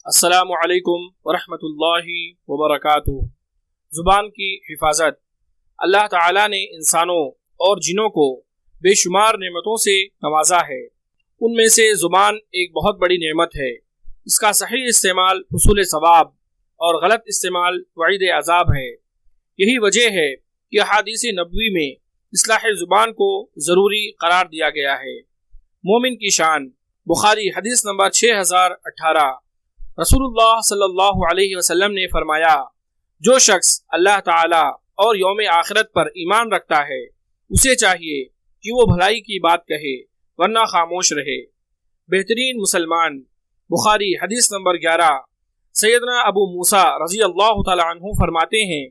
السلام علیکم ورحمۃ اللہ وبرکاتہ۔ زبان کی حفاظت۔ اللہ تعالیٰ نے انسانوں اور جنوں کو بے شمار نعمتوں سے نوازا ہے۔ ان میں سے زبان ایک بہت بڑی نعمت ہے۔ اس کا صحیح استعمال حصول ثواب اور غلط استعمال وعید عذاب ہے۔ یہی وجہ ہے کہ احادیث نبوی میں اصلاح زبان کو ضروری قرار دیا گیا ہے۔ مومن کی شان۔ بخاری حدیث نمبر 6018۔ رسول اللہ صلی اللہ علیہ وسلم نے فرمایا، جو شخص اللہ تعالی اور یوم آخرت پر ایمان رکھتا ہے اسے چاہیے کہ وہ بھلائی کی بات کہے ورنہ خاموش رہے۔ بہترین مسلمان۔ بخاری حدیث نمبر 11۔ سیدنا ابو موسیٰ رضی اللہ تعالی عنہ فرماتے ہیں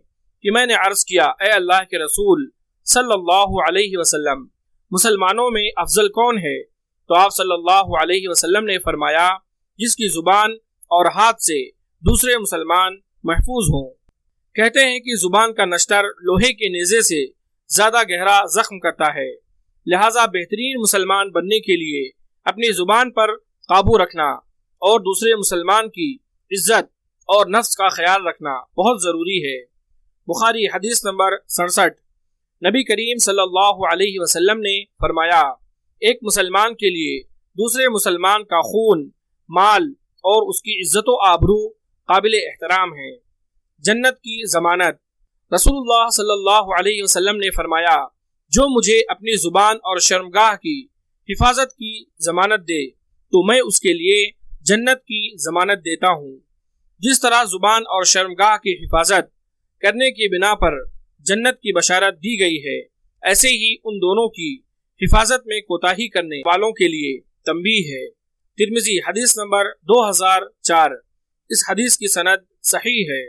کہ میں نے عرض کیا، اے اللہ کے رسول صلی اللہ علیہ وسلم، مسلمانوں میں افضل کون ہے؟ تو آپ صلی اللہ علیہ وسلم نے فرمایا، جس کی زبان اور ہاتھ سے دوسرے مسلمان محفوظ ہوں۔ کہتے ہیں کہ زبان کا نشتر لوہے کے نیزے سے زیادہ گہرا زخم کرتا ہے، لہٰذا بہترین مسلمان بننے کے لیے اپنی زبان پر قابو رکھنا اور دوسرے مسلمان کی عزت اور نفس کا خیال رکھنا بہت ضروری ہے۔ بخاری حدیث نمبر 67۔ نبی کریم صلی اللہ علیہ وسلم نے فرمایا، ایک مسلمان کے لیے دوسرے مسلمان کا خون، مال اور اس کی عزت و آبرو قابل احترام ہے۔ جنت کی ضمانت۔ رسول اللہ صلی اللہ علیہ وسلم نے فرمایا، جو مجھے اپنی زبان اور شرمگاہ کی حفاظت کی ضمانت دے تو میں اس کے لیے جنت کی ضمانت دیتا ہوں۔ جس طرح زبان اور شرمگاہ کی حفاظت کرنے کی بنا پر جنت کی بشارت دی گئی ہے، ایسے ہی ان دونوں کی حفاظت میں کوتاہی کرنے والوں کے لیے تنبیہ ہے۔ ترمذی حدیث نمبر 2004۔ اس حدیث کی سند صحیح ہے۔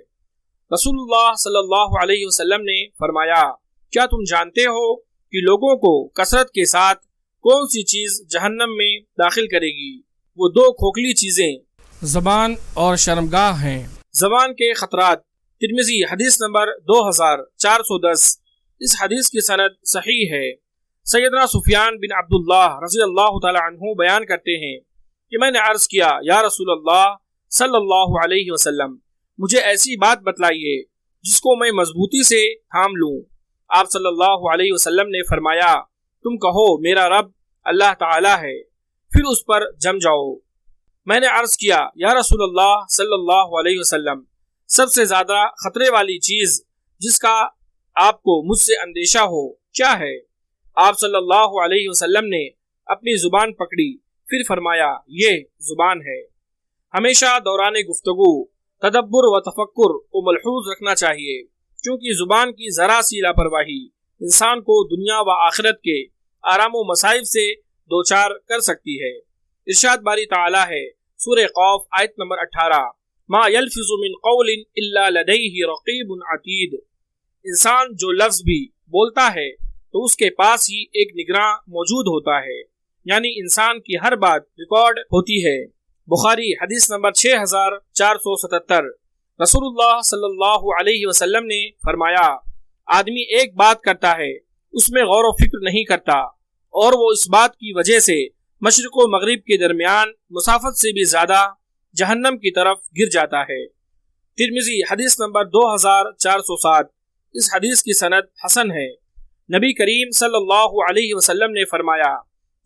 رسول اللہ صلی اللہ علیہ وسلم نے فرمایا، کیا تم جانتے ہو کہ لوگوں کو کثرت کے ساتھ کون سی چیز جہنم میں داخل کرے گی؟ وہ دو کھوکھلی چیزیں زبان اور شرمگاہ ہیں۔ زبان کے خطرات۔ ترمذی حدیث نمبر 2410۔ اس حدیث کی سند صحیح ہے۔ سیدنا سفیان بن عبداللہ رضی اللہ تعالی عنہ بیان کرتے ہیں کہ میں نے عرض کیا، یا رسول اللہ صلی اللہ علیہ وسلم، مجھے ایسی بات بتلائیے جس کو میں مضبوطی سے تھام لوں۔ آپ صلی اللہ علیہ وسلم نے فرمایا، تم کہو میرا رب اللہ تعالی ہے، پھر اس پر جم جاؤ۔ میں نے عرض کیا، یا رسول اللہ صلی اللہ علیہ وسلم، سب سے زیادہ خطرے والی چیز جس کا آپ کو مجھ سے اندیشہ ہو کیا ہے؟ آپ صلی اللہ علیہ وسلم نے اپنی زبان پکڑی، پھر فرمایا، یہ زبان ہے۔ ہمیشہ دوران گفتگو تدبر و تفکر کو ملحوظ رکھنا چاہیے، کیونکہ زبان کی ذرا سی لاپرواہی انسان کو دنیا و آخرت کے آرام و مصائب سے دوچار کر سکتی ہے۔ ارشاد باری تعالی ہے، سورہ قاف آیت نمبر 18، ما یلفظ من قول الا لدیہ رقیب عتید۔ انسان جو لفظ بھی بولتا ہے تو اس کے پاس ہی ایک نگراں موجود ہوتا ہے، یعنی انسان کی ہر بات ریکارڈ ہوتی ہے۔ بخاری حدیث نمبر 6477۔ رسول اللہ صلی اللہ علیہ وسلم نے فرمایا، آدمی ایک بات کرتا ہے، اس میں غور و فکر نہیں کرتا، اور وہ اس بات کی وجہ سے مشرق و مغرب کے درمیان مسافت سے بھی زیادہ جہنم کی طرف گر جاتا ہے۔ ترمذی حدیث نمبر 2407۔ اس حدیث کی سند حسن ہے۔ نبی کریم صلی اللہ علیہ وسلم نے فرمایا،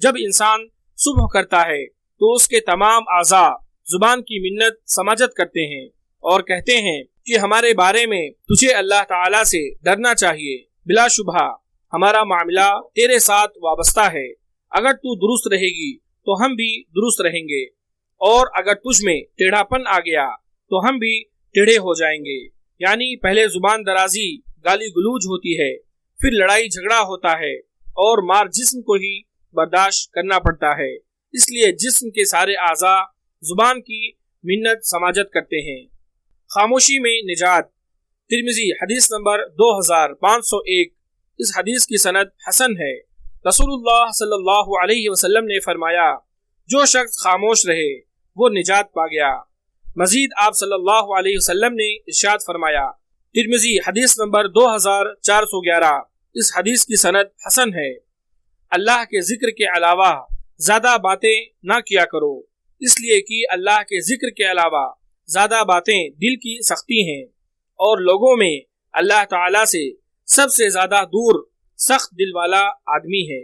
جب انسان صبح کرتا ہے تو اس کے تمام اعضاء زبان کی منت سماجت کرتے ہیں اور کہتے ہیں کہ ہمارے بارے میں تجھے اللہ تعالیٰ سے ڈرنا چاہیے، بلا شبہ ہمارا معاملہ تیرے ساتھ وابستہ ہے، اگر تو درست رہے گی تو ہم بھی درست رہیں گے، اور اگر تجھ میں ٹیڑھا پن آ گیا تو ہم بھی ٹیڑھے ہو جائیں گے۔ یعنی پہلے زبان درازی، گالی گلوج ہوتی ہے، پھر لڑائی جھگڑا ہوتا ہے، اور مار جسم کو ہی برداشت کرنا پڑتا ہے۔ اس لیے جسم کے سارے اعضاء زبان کی منت سماجت کرتے ہیں۔ خاموشی میں نجات۔ ترمذی حدیث نمبر 2501۔ اس حدیث کی سند حسن ہے۔ رسول اللہ صلی اللہ علیہ وسلم نے فرمایا، جو شخص خاموش رہے وہ نجات پا گیا۔ مزید آپ صلی اللہ علیہ وسلم نے ارشاد فرمایا، ترمذی حدیث نمبر 2411۔ اس حدیث کی سند حسن ہے۔ اللہ کے ذکر کے علاوہ زیادہ باتیں نہ کیا کرو، اس لیے کہ اللہ کے ذکر کے علاوہ زیادہ باتیں دل کی سختی ہیں، اور لوگوں میں اللہ تعالیٰ سے سب سے زیادہ دور سخت دل والا آدمی ہے۔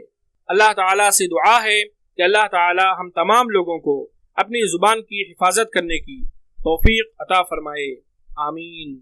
اللہ تعالیٰ سے دعا ہے کہ اللہ تعالیٰ ہم تمام لوگوں کو اپنی زبان کی حفاظت کرنے کی توفیق عطا فرمائے، آمین۔